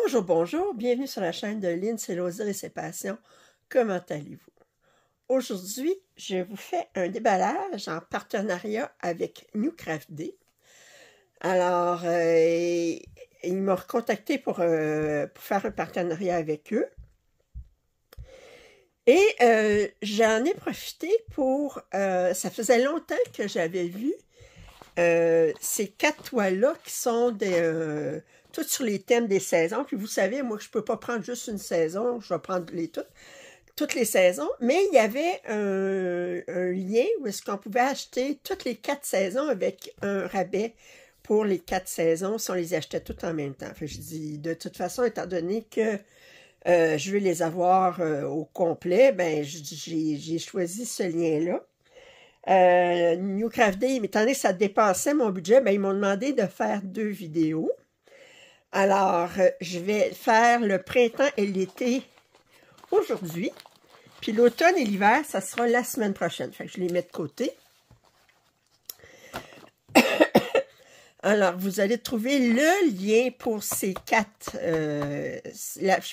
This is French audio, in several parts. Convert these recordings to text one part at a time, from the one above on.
Bonjour, bonjour, bienvenue sur la chaîne de Lynn, c'est Loisirs et ses passions. Comment allez-vous? Aujourd'hui, je vous fais un déballage en partenariat avec New Craft Day. Alors, ils m'ont recontacté pour faire un partenariat avec eux. Et j'en ai profité pour... ça faisait longtemps que j'avais vu ces 4 toiles-là qui sont toutes sur les thèmes des saisons. Puis vous savez, moi, je ne peux pas prendre juste une saison, je vais prendre toutes les saisons. Mais il y avait un lien où est-ce qu'on pouvait acheter toutes les 4 saisons avec un rabais pour les 4 saisons si on les achetait toutes en même temps. Fait que je dis, de toute façon, étant donné que je veux les avoir au complet, ben j'ai choisi ce lien-là. New Craft Day, étant donné que ça dépassait mon budget, ben, ils m'ont demandé de faire 2 vidéos. Alors, je vais faire le printemps et l'été aujourd'hui. Puis l'automne et l'hiver, ça sera la semaine prochaine. Fait que je les mets de côté. Alors, vous allez trouver le lien pour ces 4,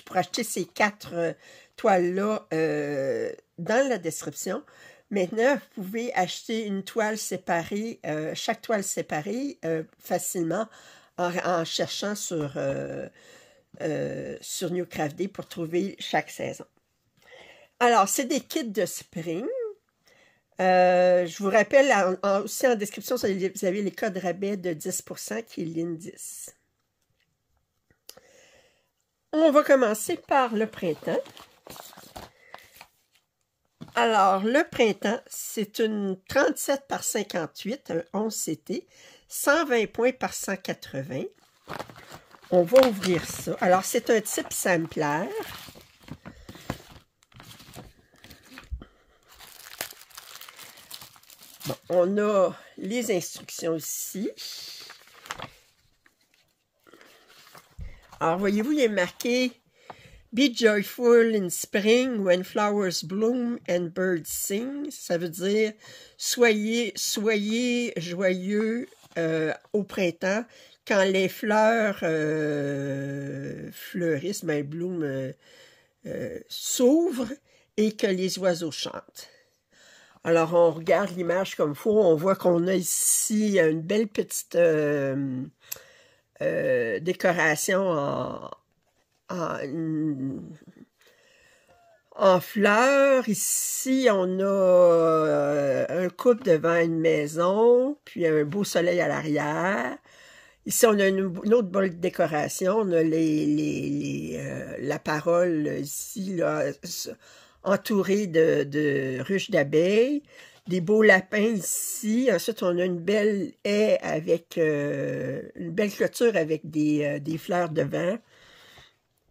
pour acheter ces 4 toiles-là dans la description. Maintenant, vous pouvez acheter une toile séparée, chaque toile séparée, facilement en cherchant sur New Craft Day pour trouver chaque saison. Alors, c'est des kits de spring. Je vous rappelle, aussi en description, vous avez les codes rabais de 10% qui est LIN10. On va commencer par le printemps. Alors, le printemps, c'est une 37 par 58, un 11 CT, 120 points par 180. On va ouvrir ça. Alors, c'est un type sampler. Bon, on a les instructions ici. Alors, voyez-vous, il est marqué « Be joyful in spring when flowers bloom and birds sing ». Ça veut dire « Soyez joyeux au printemps quand les fleurs fleurissent, ben, bloom, s'ouvrent et que les oiseaux chantent ». Alors, on regarde l'image comme il faut. On voit qu'on a ici une belle petite décoration en fleurs. Ici, on a un couple devant une maison, puis un beau soleil à l'arrière. Ici, on a une autre belle décoration. On a la parole ici, là, entourée de ruches d'abeilles. Des beaux lapins ici. Ensuite, on a une belle haie avec une belle clôture avec des fleurs devant.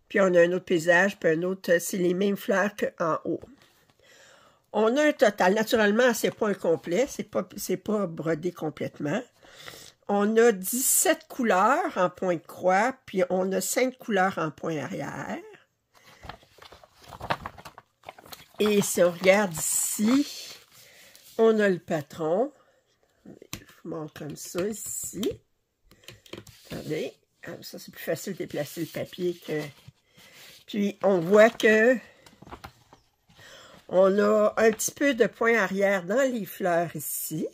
Puis on a un autre paysage, puis un autre, c'est les mêmes fleurs qu'en haut. On a un total, naturellement, c'est pas un complet, c'est pas brodé complètement. On a 17 couleurs en point de croix, puis on a 5 couleurs en point arrière. Et si on regarde ici, on a le patron. Je vous montre comme ça ici. Attendez, ça c'est plus facile de déplacer le papier que... Puis, on voit que on a un petit peu de point arrière dans les fleurs ici.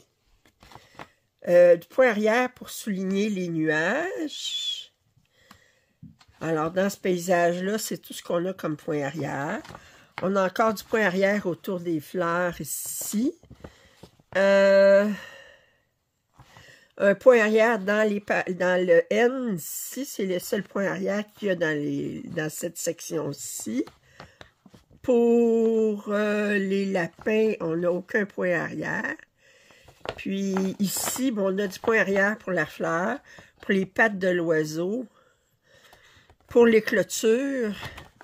Du point arrière pour souligner les nuages. Alors, dans ce paysage-là, c'est tout ce qu'on a comme point arrière. On a encore du point arrière autour des fleurs ici. Un point arrière dans le N ici, c'est le seul point arrière qu'il y a dans cette section-ci. Pour les lapins, on n'a aucun point arrière. Puis ici, bon, on a du point arrière pour la fleur, pour les pattes de l'oiseau. Pour les clôtures,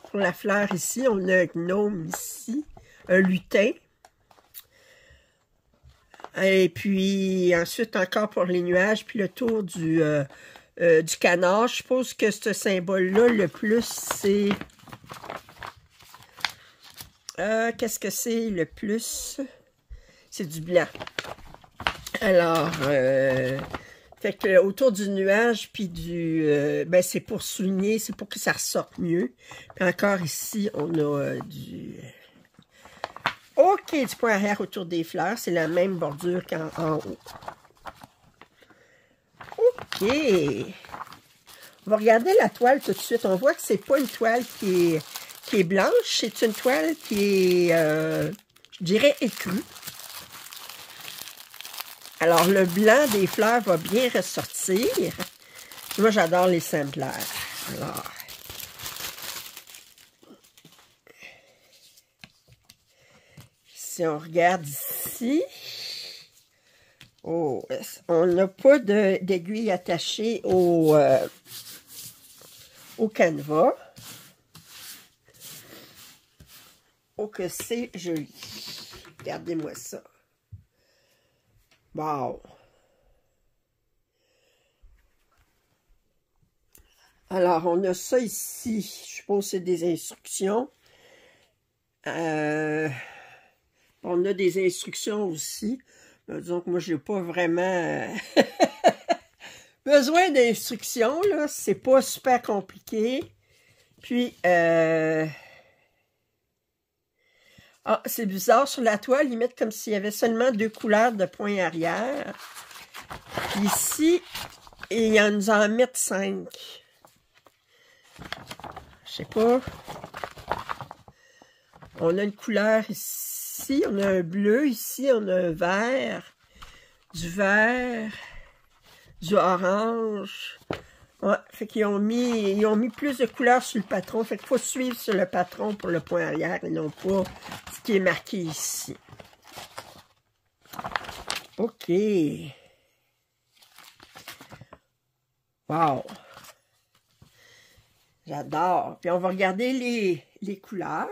pour la fleur ici, on a un gnome ici, un lutin. Et puis, ensuite, encore pour les nuages, puis le tour du canard. Je suppose que ce symbole-là, le plus, c'est... qu'est-ce que c'est le plus? C'est du blanc. Alors, Fait que autour du nuage, puis ben c'est pour souligner, c'est pour que ça ressorte mieux. Puis encore ici, on a du... OK, du point arrière autour des fleurs, c'est la même bordure qu'en haut. OK. On va regarder la toile tout de suite. On voit que c'est pas une toile qui est blanche, c'est une toile qui est, je dirais, écrue. Alors, le blanc des fleurs va bien ressortir. Moi, j'adore les simpleurs. Alors, si on regarde ici, oh, on n'a pas d'aiguille attachée au canevas. Oh, que c'est joli. Regardez-moi ça. Wow! Alors, on a ça ici. Je suppose que c'est des instructions. On a des instructions aussi. Disons que moi, je n'ai pas vraiment besoin d'instructions, là. C'est pas super compliqué. Puis, ah, c'est bizarre, sur la toile, ils mettent comme s'il y avait seulement 2 couleurs de point arrière. Ici, ils nous en mettent 5. Je sais pas. On a une couleur ici, on a un bleu ici, on a un vert, du orange. Ouais, fait qu'ils ont mis plus de couleurs sur le patron. Fait qu'il faut suivre sur le patron pour le point arrière et non pas ce qui est marqué ici. OK. Wow. J'adore. Puis on va regarder les couleurs.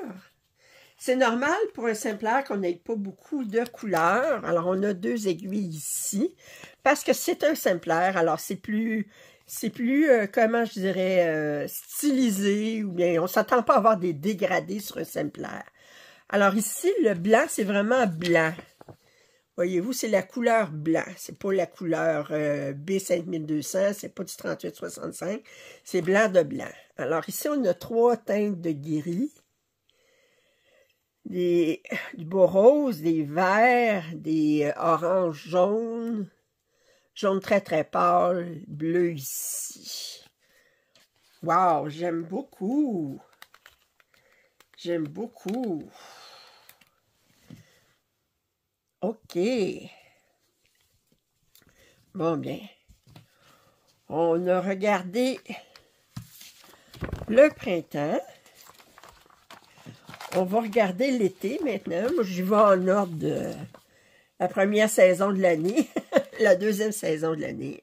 C'est normal pour un simpleur qu'on n'ait pas beaucoup de couleurs. Alors, on a 2 aiguilles ici. Parce que c'est un simpleur. Alors, c'est plus comment je dirais, stylisé. Ou bien, on ne s'attend pas à avoir des dégradés sur un simpleur. Alors, ici, le blanc, c'est vraiment blanc. Voyez-vous, c'est la couleur blanc. C'est pas la couleur B5200. C'est pas du 3865. C'est blanc de blanc. Alors, ici, on a 3 teintes de gris. Du beau rose, des verts, des oranges jaunes, jaune très très pâle, bleu ici. Wow, j'aime beaucoup. J'aime beaucoup. OK. Bon, bien. On a regardé le printemps. On va regarder l'été maintenant. Moi, j'y vais en ordre de la première saison de l'année, la deuxième saison de l'année.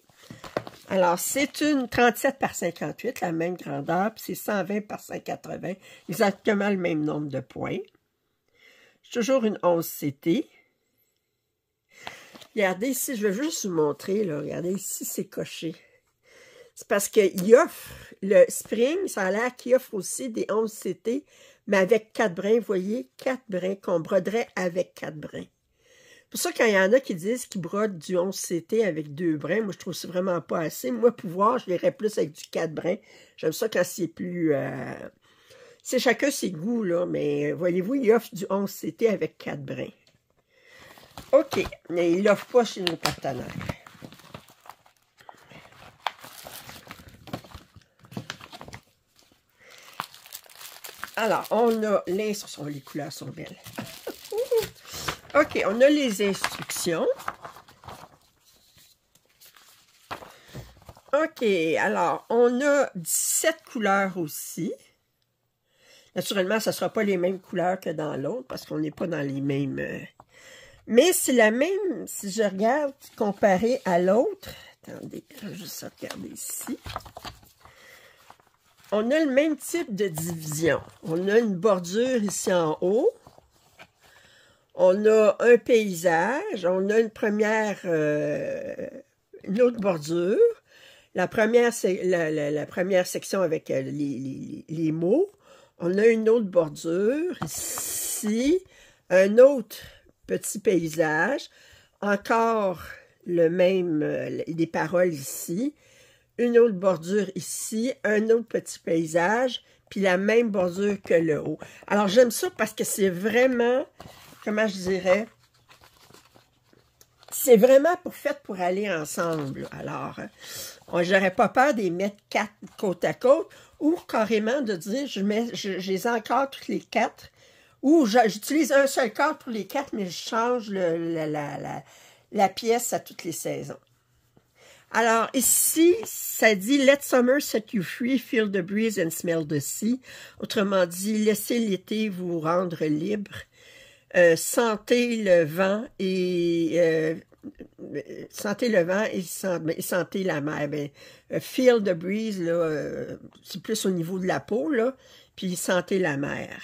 Alors, c'est une 37 par 58, la même grandeur, puis c'est 120 par 180, exactement le même nombre de points. C'est toujours une 11 CT. Regardez ici, je vais juste vous montrer, là. Regardez ici, c'est coché. C'est parce qu'il offre, le Spring, ça a l'air qu'il offre aussi des 11 CT, mais avec 4 brins, vous voyez, 4 brins qu'on broderait avec 4 brins. C'est pour ça qu'il y en a qui disent qu'ils brodent du 11 CT avec 2 brins, moi je trouve que c'est vraiment pas assez. Moi, pouvoir, je l'irais plus avec du 4 brins. J'aime ça quand c'est plus... c'est chacun ses goûts, là, mais voyez-vous, il offre du 11 CT avec 4 brins. OK, mais il l'offre pas chez nos partenaires. Alors, on a l'instruction. Les couleurs sont belles. OK, on a les instructions. OK, alors, on a 17 couleurs aussi. Naturellement, ce ne sera pas les mêmes couleurs que dans l'autre, parce qu'on n'est pas dans les mêmes... Mais c'est la même, si je regarde, comparé à l'autre. Attendez, je vais juste regarder ici. On a le même type de division. On a une bordure ici en haut. On a un paysage. On a une première, une autre bordure. La première section avec les mots. On a une autre bordure ici. Un autre petit paysage. Encore des paroles ici, une autre bordure ici, un autre petit paysage, puis la même bordure que le haut. Alors, j'aime ça parce que c'est vraiment, comment je dirais, c'est vraiment fait pour aller ensemble. Alors, j'aurais pas peur de les mettre 4 côte à côte, ou carrément de dire, je les encadre toutes les 4, ou j'utilise un seul cadre pour les 4, mais je change la pièce à toutes les saisons. Alors, ici, ça dit « Let summer set you free, feel the breeze and smell the sea ». Autrement dit, laissez l'été vous rendre libre. Sentez le vent et sentez la mer. Ben, feel the breeze, c'est plus au niveau de la peau, là, puis sentez la mer.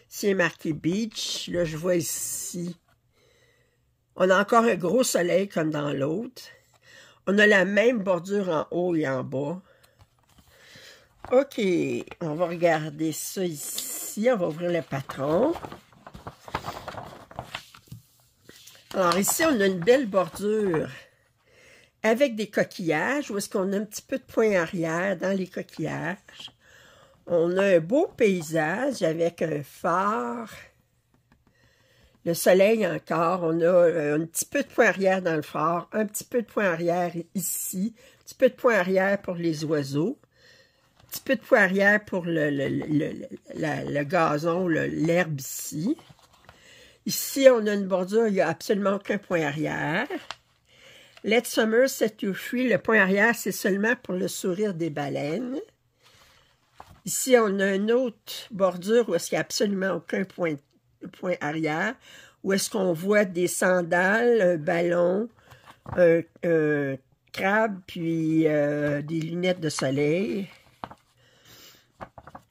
C'est marqué beach, là, je vois ici. On a encore un gros soleil comme dans l'autre. On a la même bordure en haut et en bas. OK, on va regarder ça ici. On va ouvrir le patron. Alors ici, on a une belle bordure avec des coquillages. Où est-ce qu'on a un petit peu de point arrière dans les coquillages. On a un beau paysage avec un phare. Le soleil encore, on a un petit peu de point arrière dans le phare, un petit peu de point arrière ici, un petit peu de point arrière pour les oiseaux, un petit peu de point arrière pour le gazon, l'herbe ici. Ici, on a une bordure, il n'y a absolument aucun point arrière. Let summer set you free, le point arrière, c'est seulement pour le sourire des baleines. Ici, on a une autre bordure où il n'y a absolument aucun point arrière, où est-ce qu'on voit des sandales, un ballon, un crabe, puis des lunettes de soleil.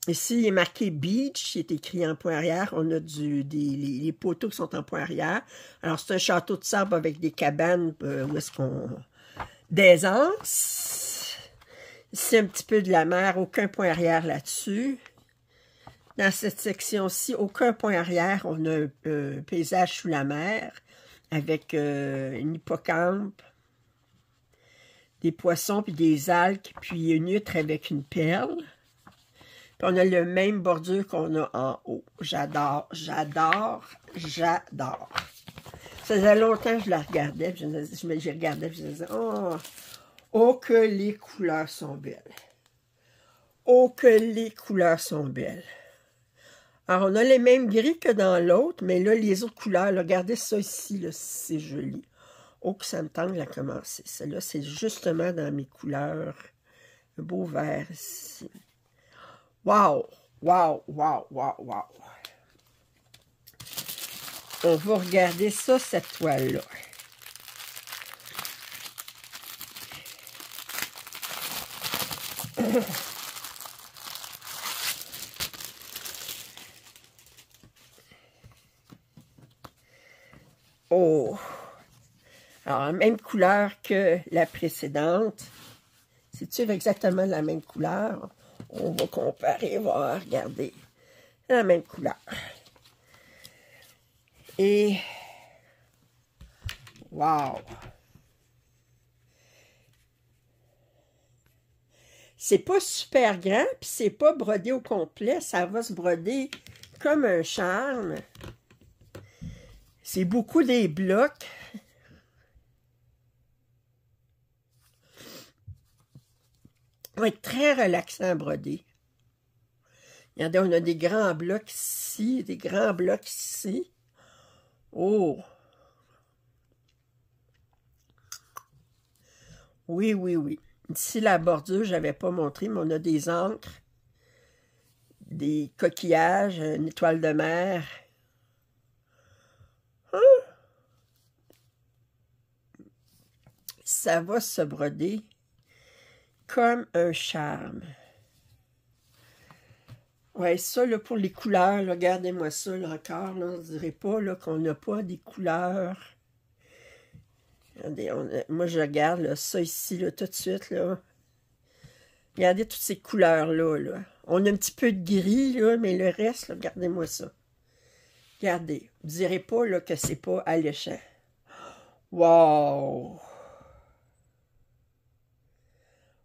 Ici, il est marqué beach, il est écrit en point arrière. On a les poteaux qui sont en point arrière. Alors, c'est un château de sable avec des cabanes où est-ce qu'on... d'aisance. Ici, un petit peu de la mer, aucun point arrière là-dessus. Dans cette section-ci, aucun point arrière. On a un paysage sous la mer avec une hippocampe, des poissons, puis des algues, puis une huître avec une perle. Puis on a le même bordure qu'on a en haut. J'adore, j'adore, j'adore. Ça faisait longtemps que je la regardais, puis je regardais, puis je me disais, oh, que les couleurs sont belles. Oh, que les couleurs sont belles. Alors, on a les mêmes gris que dans l'autre, mais là, les autres couleurs, là, regardez ça ici, c'est joli. Oh, que ça me tente à commencer. Celle-là, c'est justement dans mes couleurs. Un beau vert ici. Wow! Wow! Wow! Wow! Wow! On va regarder ça, cette toile-là. Oh! Alors, la même couleur que la précédente. C'est-tu exactement la même couleur? On va comparer, on va regarder. La même couleur. Et... wow! C'est pas super grand, puis c'est pas brodé au complet. Ça va se broder comme un charme. C'est beaucoup des blocs. Ça va être très relaxant à broder. Regardez, on a des grands blocs ici, des grands blocs ici. Oh! Oui, oui, oui. Ici, la bordure, je n'avais pas montré, mais on a des ancres, des coquillages, une étoile de mer. Hein? Ça va se broder comme un charme. Ouais, ça, là, pour les couleurs, regardez-moi ça, là, encore, là, on ne dirait pas qu'on n'a pas des couleurs. Regardez, moi, je regarde là, ça ici, là, tout de suite, là. Regardez toutes ces couleurs-là, là. On a un petit peu de gris, là, mais le reste, regardez-moi ça. Regardez, vous ne direz pas là, que c'est pas alléchant. Wow!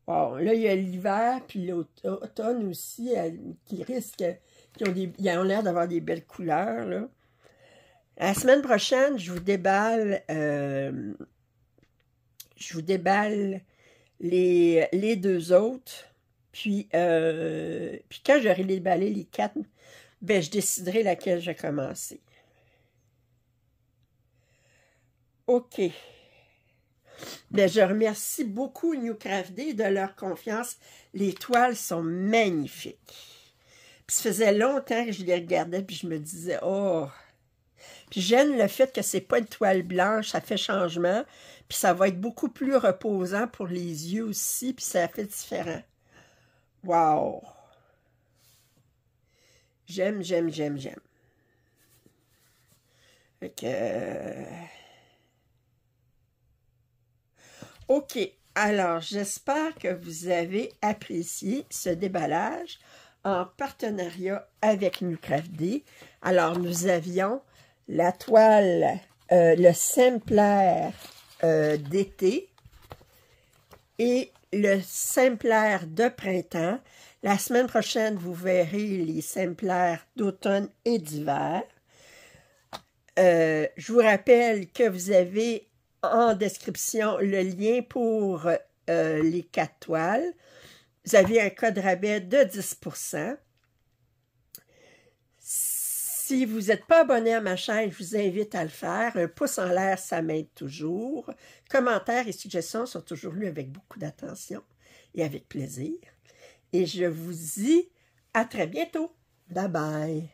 Wow! Là, il y a l'hiver, puis l'automne aussi, qui risque, ils ont l'air d'avoir des belles couleurs, là. La semaine prochaine, je vous déballe les deux autres. Puis quand j'aurai déballé les quatre, ben, je déciderai laquelle je vais commencer. OK. Ben, je remercie beaucoup New Craft Day de leur confiance. Les toiles sont magnifiques. Puis ça faisait longtemps que je les regardais, puis je me disais, oh... Puis j'aime le fait que c'est pas une toile blanche, ça fait changement, puis ça va être beaucoup plus reposant pour les yeux aussi, puis ça fait différent. Wow! J'aime, j'aime, j'aime, j'aime. Fait que... OK, alors j'espère que vous avez apprécié ce déballage en partenariat avec New Craft Day. Alors nous avions la toile, le Simplaire d'été et le Simplaire de printemps. La semaine prochaine, vous verrez les Simplaires d'automne et d'hiver. Je vous rappelle que vous avez en description le lien pour les 4 toiles. Vous avez un code rabais de 10%. Si vous n'êtes pas abonné à ma chaîne, je vous invite à le faire. Un pouce en l'air, ça m'aide toujours. Commentaires et suggestions sont toujours lus avec beaucoup d'attention et avec plaisir. Et je vous dis à très bientôt. Bye bye.